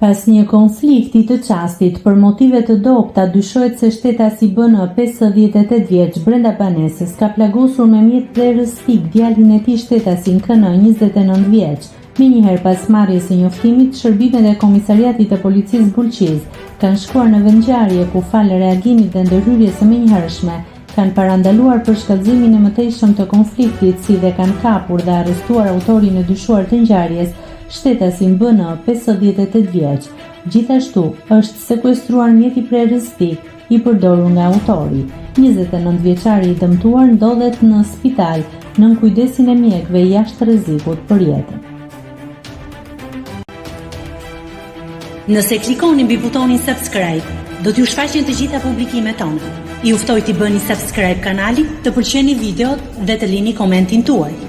Pas një konflikti të qastit për motive të dobta, dyshohet se shtetasi BN 58 vjeç brenda banesës ka plagosur me mjet prerëstik djalin e tij shtetasin KN 29 vjeç. Me njëherë pas marrjes së njoftimit, shërbimet e Komisariatit të Policisë Bulqiz kanë shkuar në vendngjarje ku falë reagimit dhe ndërhyrjes së menjëhershme kanë parandaluar për shkallëzimin e mëtejshëm të konfliktit, si dhe kanë kapur dhe arrestuar autorin e dyshuar të ngjarjes, shtetasin BN 58 vjeç. Gjithashtu është sekuestruar mjeti prerëstik i përdorur nga autori. 29 vjeçari i dëmtuar ndodhet në spital nën kujdesin e mjekëve jashtë rrezikut për jetën. Nëse klikoni mbi butonin subscribe, do t'ju shfaqen të gjitha publikimet tona. Ju ftoj t'i bëni subscribe kanalit, të pëlqeni videot dhe të lini komentin tuaj.